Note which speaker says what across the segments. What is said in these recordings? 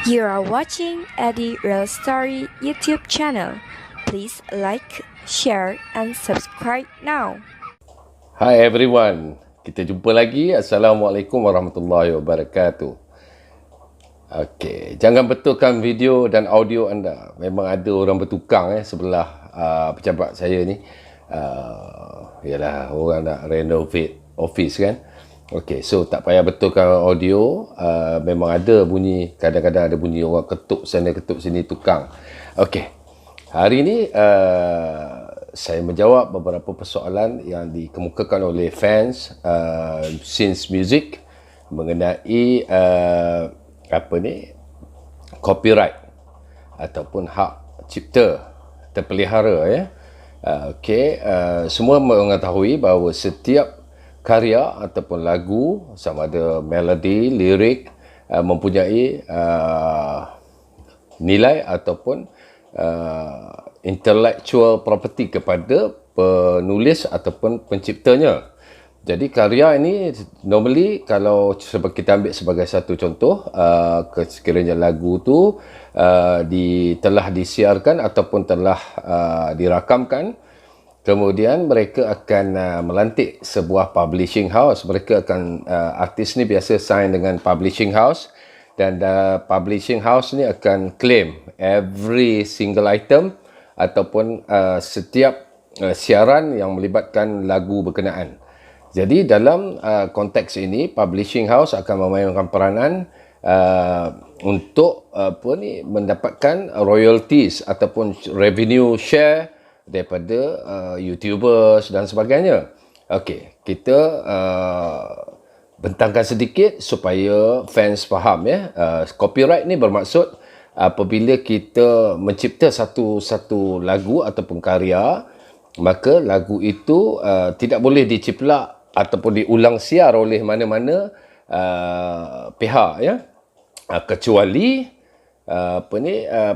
Speaker 1: You are watching Eddie Real Story YouTube channel. Please like, share, and subscribe now.
Speaker 2: Hi everyone, kita jumpa lagi. Assalamualaikum warahmatullahi wabarakatuh. Okey, jangan betulkan video dan audio anda. Memang ada orang bertukang sebelah pejabat saya ni. Yalah, orang nak renovate office kan. Okey, so tak payah betulkan audio. Memang ada bunyi, kadang-kadang ada bunyi orang ketuk sana ketuk sini, tukang. Okey, hari ni saya menjawab beberapa persoalan yang dikemukakan oleh fans Since Music mengenai copyright ataupun hak cipta terpelihara ya. Okey, semua mengetahui bahawa setiap karya ataupun lagu, sama ada melodi, lirik, mempunyai nilai ataupun intellectual property kepada penulis ataupun penciptanya. Jadi karya ini normally kalau kita ambil sebagai satu contoh, sekiranya lagu tu telah disiarkan ataupun telah dirakamkan, kemudian mereka akan melantik sebuah publishing house. Mereka akan, artis ni biasa sign dengan publishing house, dan publishing house ni akan claim every single item ataupun setiap siaran yang melibatkan lagu berkenaan. Jadi dalam konteks ini, publishing house akan memainkan peranan untuk mendapatkan royalties ataupun revenue share daripada YouTubers dan sebagainya. Okey, kita bentangkan sedikit supaya fans faham ya. Copyright ni bermaksud apabila kita mencipta satu lagu ataupun karya, maka lagu itu tidak boleh diciplak ataupun diulang siar oleh mana-mana pihak ya. Kecuali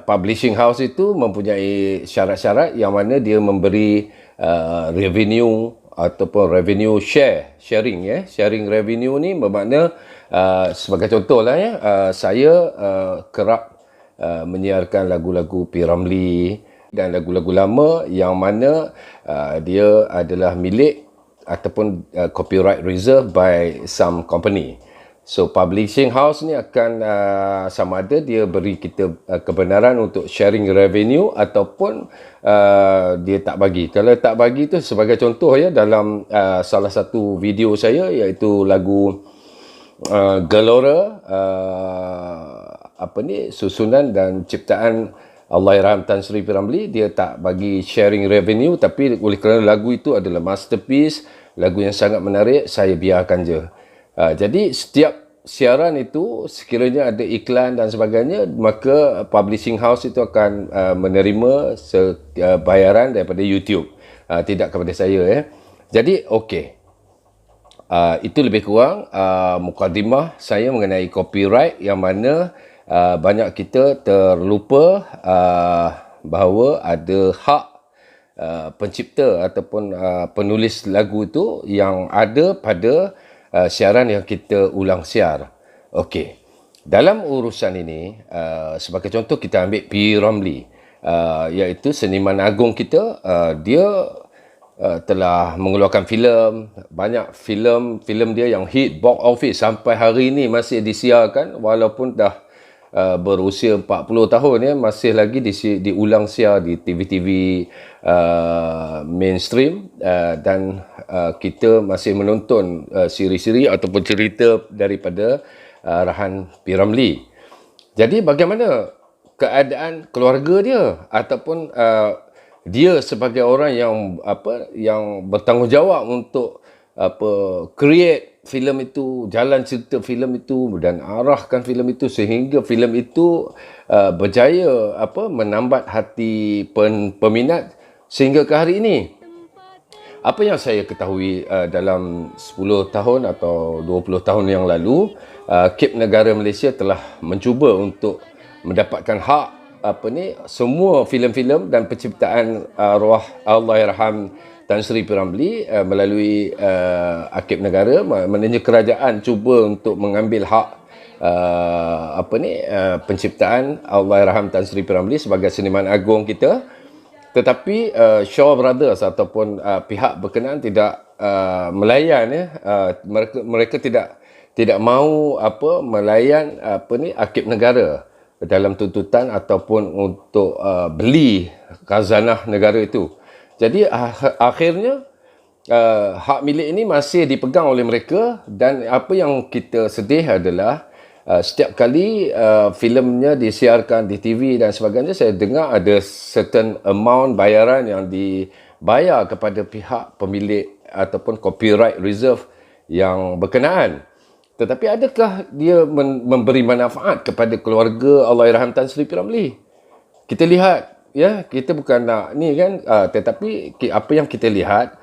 Speaker 2: publishing house itu mempunyai syarat-syarat yang mana dia memberi revenue ataupun revenue sharing ya. Sharing revenue ni bermakna sebagai contoh lah ya, saya kerap menyiarkan lagu-lagu P. Ramlee dan lagu-lagu lama yang mana dia adalah milik ataupun copyright reserved by some company. So publishing house ni akan sama ada dia beri kita kebenaran untuk sharing revenue ataupun dia tak bagi. Kalau tak bagi tu sebagai contoh ya, dalam salah satu video saya iaitu lagu Gelora, susunan dan ciptaan Allahyarham Tan Sri P. Ramlee, dia tak bagi sharing revenue, tapi oleh kerana lagu itu adalah masterpiece, lagu yang sangat menarik, saya biarkan je. Jadi setiap siaran itu sekiranya ada iklan dan sebagainya, maka publishing house itu akan menerima bayaran daripada YouTube, tidak kepada saya ya. Jadi okey, itu lebih kurang mukadimah saya mengenai copyright, yang mana banyak kita terlupa bahawa ada hak pencipta ataupun penulis lagu itu yang ada pada siaran yang kita ulang siar. Okey, dalam urusan ini, sebagai contoh kita ambil P. Ramlee, iaitu seniman agung kita. Dia telah mengeluarkan filem, banyak filem dia yang hit box office sampai hari ini masih disiarkan, walaupun dah berusia 40 tahun ya, masih lagi diulang siar di TV-TV mainstream, dan kita masih menonton siri-siri ataupun cerita daripada arahan P. Ramlee. Jadi bagaimana keadaan keluarga dia ataupun dia sebagai orang yang bertanggungjawab untuk create filem itu, jalan cerita filem itu dan arahkan filem itu sehingga filem itu berjaya menambat hati peminat sehingga ke hari ini. Apa yang saya ketahui dalam 10 tahun atau 20 tahun yang lalu, Kep Negara Malaysia telah mencuba untuk mendapatkan hak semua filem-filem dan penciptaan arwah Allahyarham Tan Sri P. Ramlee melalui Akib Negara. Maknanya kerajaan cuba untuk mengambil hak penciptaan Allahyarham Tan Sri P. Ramlee sebagai seniman agung kita. Tetapi Shaw Brothers ataupun pihak berkenaan tidak melayan, mereka tidak mahu melayan akib negara dalam tuntutan ataupun untuk beli khazanah negara itu. Jadi akhirnya hak milik ini masih dipegang oleh mereka, dan apa yang kita sedih adalah setiap kali filmnya disiarkan di TV dan sebagainya, saya dengar ada certain amount bayaran yang dibayar kepada pihak pemilik ataupun copyright reserve yang berkenaan. Tetapi adakah dia memberi manfaat kepada keluarga Allahyarham Tan Sri P. Ramlee? Kita lihat, ya, kita bukan nak ni kan, tetapi apa yang kita lihat,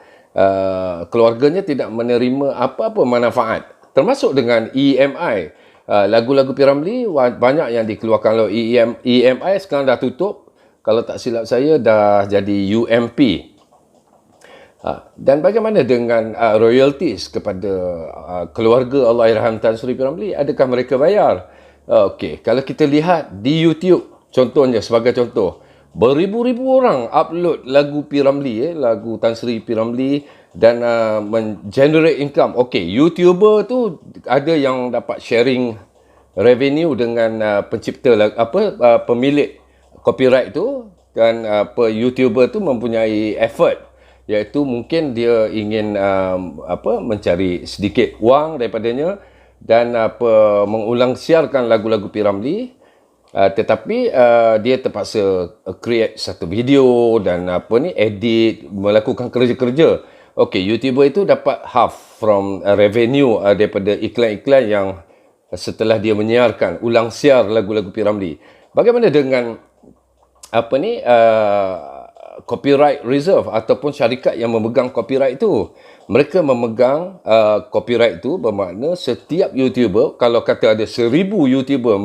Speaker 2: keluarganya tidak menerima apa-apa manfaat, termasuk dengan EMI. Lagu-lagu P. Ramlee banyak yang dikeluarkan oleh EMI sekarang dah tutup. Kalau tak silap saya dah jadi UMP. Dan bagaimana dengan royalties kepada keluarga Allahyarham Tan Sri P. Ramlee? Adakah mereka bayar? Okey, kalau kita lihat di YouTube, contohnya sebagai contoh, beribu-ribu orang upload lagu P. Ramlee, lagu Tan Sri P. Ramlee, dan generate income. Okey, YouTuber tu ada yang dapat sharing revenue dengan pencipta pemilik copyright tu, dan YouTuber tu mempunyai effort, iaitu mungkin dia ingin mencari sedikit wang daripadanya dan mengulang siarkan lagu-lagu P. Ramlee. Tetapi dia terpaksa create satu video dan edit, melakukan kerja-kerja. Okey, YouTuber itu dapat half from revenue daripada iklan-iklan yang setelah dia menyiarkan, ulang siar lagu-lagu P. Ramlee. Bagaimana dengan copyright reserve ataupun syarikat yang memegang copyright itu? Mereka memegang copyright itu, bermakna setiap YouTuber, kalau kata ada 1000 YouTuber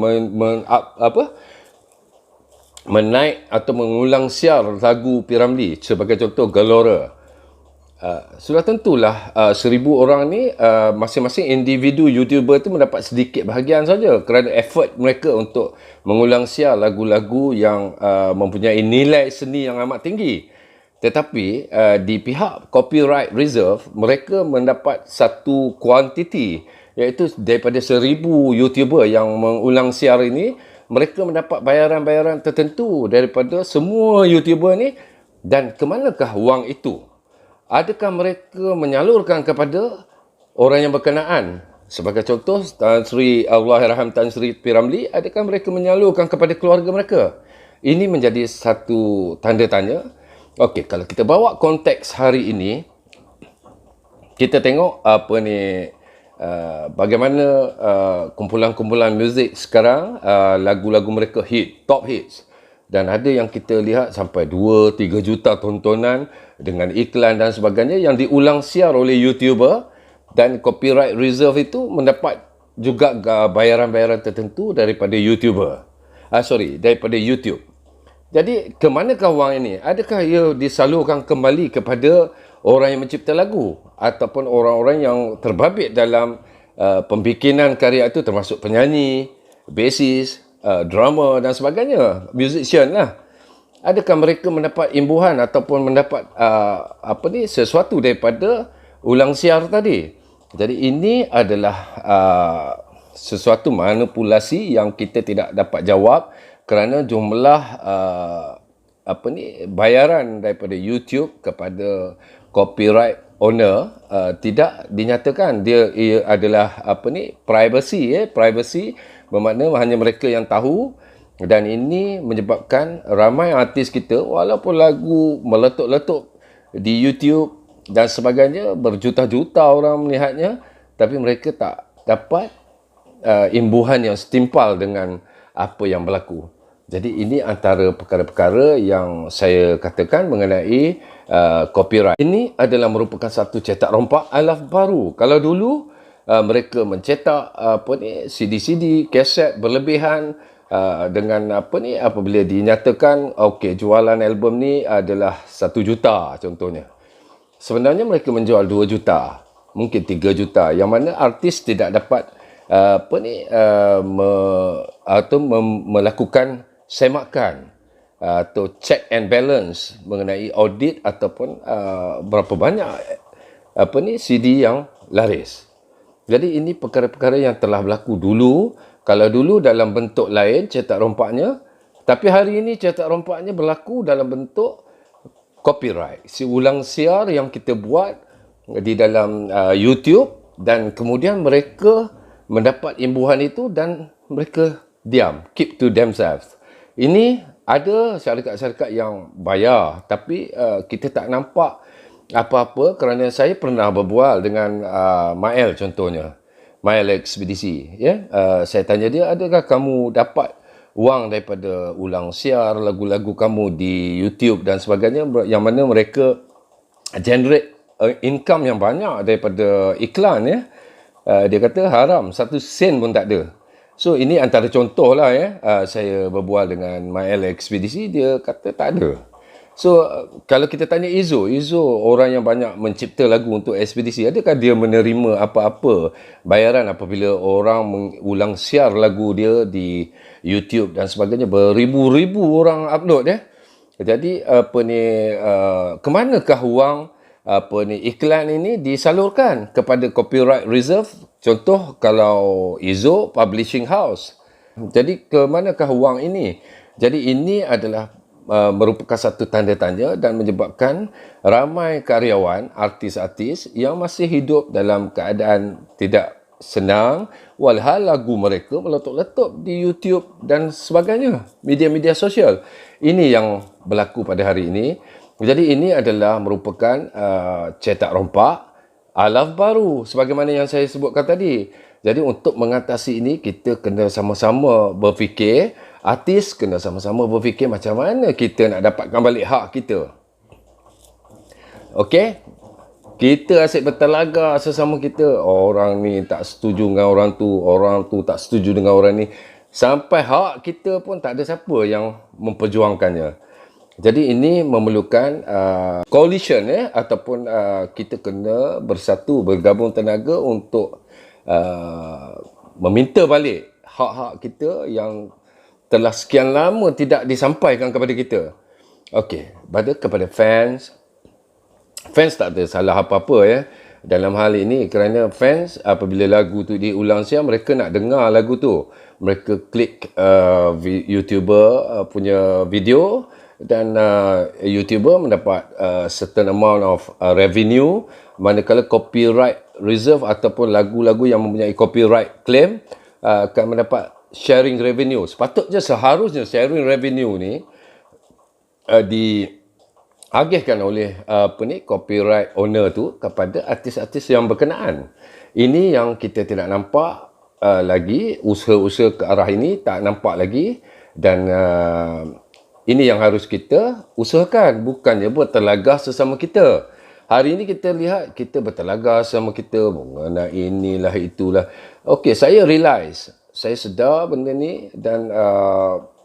Speaker 2: menaik atau mengulang siar lagu P. Ramlee, sebagai contoh Gelora, sudah tentulah 1000 orang ni, masing-masing individu YouTuber tu mendapat sedikit bahagian saja kerana effort mereka untuk mengulang siar lagu-lagu yang mempunyai nilai seni yang amat tinggi. Tetapi di pihak copyright reserve, mereka mendapat satu kuantiti, iaitu daripada 1000 YouTuber yang mengulang siar ini, mereka mendapat bayaran-bayaran tertentu daripada semua YouTuber ni. Dan ke manakah wang itu? Adakah mereka menyalurkan kepada orang yang berkenaan? Sebagai contoh, Allahyarham Tan Sri P. Ramlee, adakah mereka menyalurkan kepada keluarga mereka? Ini menjadi satu tanda tanya. Okey, kalau kita bawa konteks hari ini, kita tengok bagaimana kumpulan-kumpulan muzik sekarang, lagu-lagu mereka hit, top hits. Dan ada yang kita lihat sampai 2-3 juta tontonan dengan iklan dan sebagainya yang diulang siar oleh YouTuber, dan copyright reserve itu mendapat juga bayaran-bayaran tertentu daripada YouTuber. Daripada YouTube. Jadi ke manakah wang ini? Adakah ia disalurkan kembali kepada orang yang mencipta lagu ataupun orang-orang yang terbabit dalam pembikinan karya itu, termasuk penyanyi, bassist, drama dan sebagainya, musician lah? Adakah mereka mendapat imbuhan ataupun mendapat sesuatu daripada ulang siar tadi? Jadi ini adalah sesuatu manipulasi yang kita tidak dapat jawab kerana jumlah bayaran daripada YouTube kepada copyright owner tidak dinyatakan. Ia adalah privacy, bermakna hanya mereka yang tahu. Dan ini menyebabkan ramai artis kita, walaupun lagu meletup-letup di YouTube dan sebagainya, berjuta-juta orang melihatnya, tapi mereka tak dapat imbuhan yang setimpal dengan apa yang berlaku. Jadi ini antara perkara-perkara yang saya katakan mengenai copyright. Ini adalah merupakan satu cetak rompak alaf baru. Kalau dulu mereka mencetak CD-CD, kaset berlebihan, dengan apabila dinyatakan okey, jualan album ni adalah 1 juta contohnya, sebenarnya mereka menjual 2 juta, mungkin 3 juta, yang mana artis tidak dapat melakukan semakan atau check and balance mengenai audit ataupun berapa banyak CD yang laris. Jadi ini perkara-perkara yang telah berlaku dulu. Kalau dulu dalam bentuk lain cetak rompaknya, tapi hari ini cetak rompaknya berlaku dalam bentuk copyright. Si ulang siar yang kita buat di dalam YouTube, dan kemudian mereka mendapat imbuhan itu dan mereka diam, keep to themselves. Ini ada syarikat-syarikat yang bayar, tapi kita tak nampak apa-apa kerana saya pernah berbual dengan Mael contohnya. Mael Ekspedisi. Ya? Saya tanya dia, adakah kamu dapat wang daripada ulang siar lagu-lagu kamu di YouTube dan sebagainya, yang mana mereka generate income yang banyak daripada iklan, ya. Dia kata haram, 1 sen pun tak ada. So ini antara contoh lah, ya. Saya berbual dengan Mael Ekspedisi, dia kata tak ada. So kalau kita tanya Izzo orang yang banyak mencipta lagu untuk Ekspedisi, adakah dia menerima apa-apa bayaran apabila orang mengulang siar lagu dia di YouTube dan sebagainya? Beribu-ribu orang upload, ya. Jadi kemanakah wang iklan ini disalurkan kepada copyright reserve? Contoh kalau Izzo publishing house. Jadi ke manakah wang ini? Jadi ini adalah merupakan satu tanda tanya dan menyebabkan ramai karyawan, artis-artis yang masih hidup dalam keadaan tidak senang walhal lagu mereka meletup-letup di YouTube dan sebagainya, media-media sosial. Ini yang berlaku pada hari ini. Jadi ini adalah merupakan cetak rompak alaf baru sebagaimana yang saya sebutkan tadi. Jadi untuk mengatasi ini, kita kena sama-sama berfikir, artis kena sama-sama berfikir macam mana kita nak dapatkan balik hak kita. Okey? Kita asyik bertelaga sesama kita. Orang ni tak setuju dengan orang tu tak setuju dengan orang ni. Sampai hak kita pun tak ada siapa yang memperjuangkannya. Jadi ini memerlukan coalition, ya, ataupun kita kena bersatu, bergabung tenaga untuk meminta balik hak-hak kita yang telah sekian lama tidak disampaikan kepada kita. Okey, kepada fans tak ada salah apa-apa, ya, dalam hal ini, kerana fans apabila lagu tu diulang siar, mereka nak dengar lagu tu. Mereka klik YouTuber punya video dan YouTuber mendapat certain amount of revenue, manakala copyright reserve ataupun lagu-lagu yang mempunyai copyright claim akan mendapat sharing revenue. Seharusnya sharing revenue ni diagihkan oleh copyright owner tu kepada artis-artis yang berkenaan. Ini yang kita tidak nampak lagi, usaha-usaha ke arah ini tak nampak lagi, dan ini yang harus kita usahakan, bukannya bertelagah sesama kita. Hari ini kita lihat kita bertelagah sama kita mengenai inilah itulah. Okey, saya realise, saya sedar benda ni, dan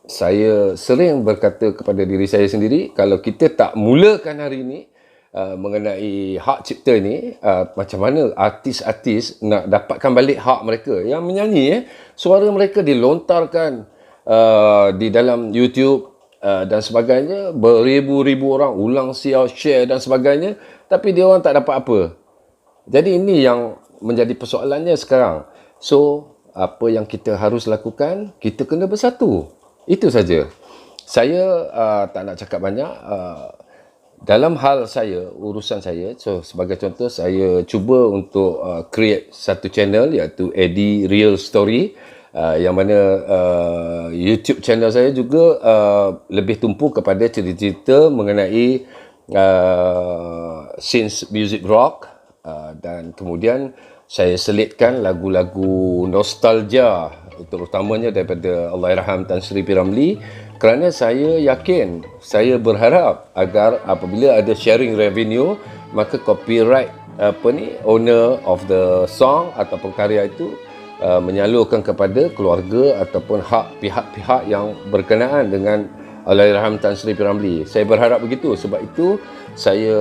Speaker 2: saya sering berkata kepada diri saya sendiri, kalau kita tak mulakan hari ini mengenai hak cipta ni, macam mana artis-artis nak dapatkan balik hak mereka yang menyanyi, suara mereka dilontarkan di dalam YouTube dan sebagainya, beribu-ribu orang ulang siar, share dan sebagainya, tapi dia orang tak dapat apa. Jadi ini yang menjadi persoalannya sekarang. So apa yang kita harus lakukan, kita kena bersatu. Itu saja. Saya tak nak cakap banyak. Dalam hal saya, urusan saya, so sebagai contoh, saya cuba untuk create satu channel, iaitu Eddie Real Story, yang mana YouTube channel saya juga lebih tumpu kepada cerita-cerita mengenai since music rock, dan kemudian saya selitkan lagu-lagu nostalgia, terutamanya daripada Allahyarham Tan Sri P. Ramlee, kerana saya yakin, saya berharap agar apabila ada sharing revenue, maka copyright owner of the song ataupun karya itu menyalurkan kepada keluarga ataupun hak pihak-pihak yang berkenaan dengan Allahyarham Tan Sri P. Ramlee. Saya berharap begitu. Sebab itu saya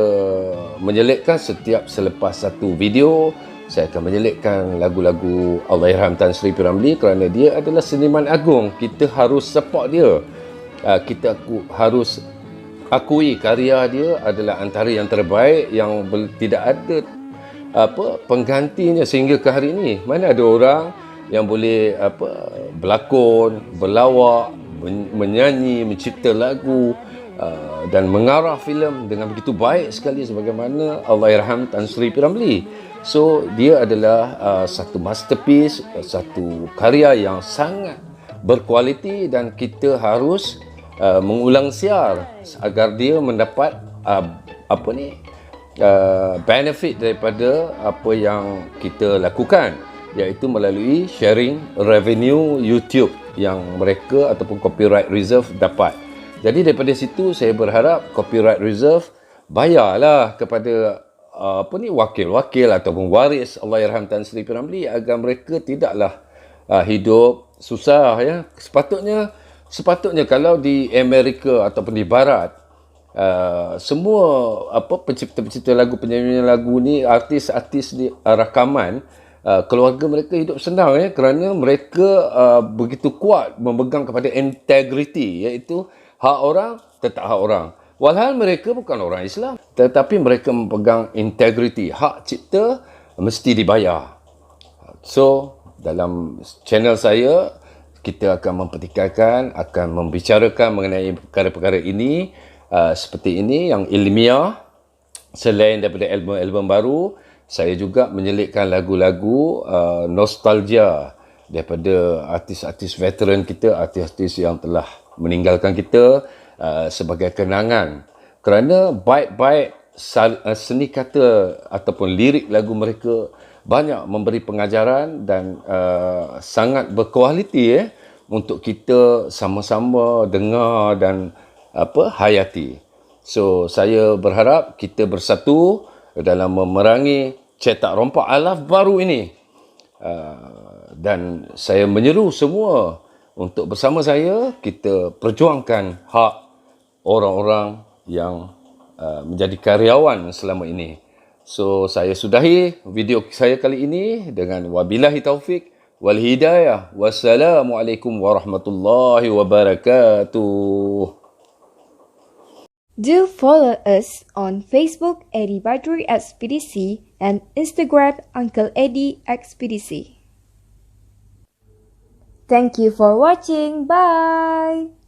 Speaker 2: menyelitkan setiap selepas satu video, Saya akan menyelitkan lagu-lagu Allahyarham Tan Sri P. Ramlee kerana dia adalah seniman agung. Kita harus support dia. Kita harus akui karya dia adalah antara yang terbaik yang tidak ada penggantinya sehingga ke hari ini. Mana ada orang yang boleh berlakon, berlawak, menyanyi, mencipta lagu dan mengarah filem dengan begitu baik sekali sebagaimana Allahyarham Tan Sri P. Ramlee. So dia adalah satu masterpiece, satu karya yang sangat berkualiti dan kita harus mengulang siar agar dia mendapat benefit daripada apa yang kita lakukan, iaitu melalui sharing revenue YouTube yang mereka ataupun copyright reserve dapat. Jadi daripada situ saya berharap copyright reserve bayarlah kepada wakil-wakil ataupun waris Allahyarham Tan Sri P. Ramlee agar mereka tidaklah hidup susah ya. Sepatutnya kalau di Amerika ataupun di Barat semua pencipta-pencipta lagu, penyanyi lagu ni, artis-artis di rakaman, keluarga mereka hidup senang ya, kerana mereka begitu kuat memegang kepada integriti, iaitu hak orang tetap hak orang. Walhal mereka bukan orang Islam, tetapi mereka memegang integriti, hak cipta mesti dibayar. So dalam channel saya, kita akan mempertikaikan, akan membicarakan mengenai perkara-perkara ini seperti ini yang ilmiah. Selain daripada album-album baru, saya juga menyelitkan lagu-lagu nostalgia daripada artis-artis veteran kita, artis-artis yang telah meninggalkan kita sebagai kenangan. Kerana baik-baik seni kata ataupun lirik lagu mereka banyak memberi pengajaran dan sangat berkualiti untuk kita sama-sama dengar dan hayati. So saya berharap kita bersatu dalam memerangi cetak rompak alaf baru ini. Dan saya menyeru semua untuk bersama saya kita perjuangkan hak orang-orang yang menjadi karyawan selama ini. So saya sudahi video saya kali ini dengan wabillahi taufik wal hidayah. Wassalamualaikum warahmatullahi wabarakatuh.
Speaker 1: Do follow us on Facebook Eddie Badrui Expedisi and Instagram Uncle Eddie Expedisi. Thank you for watching. Bye.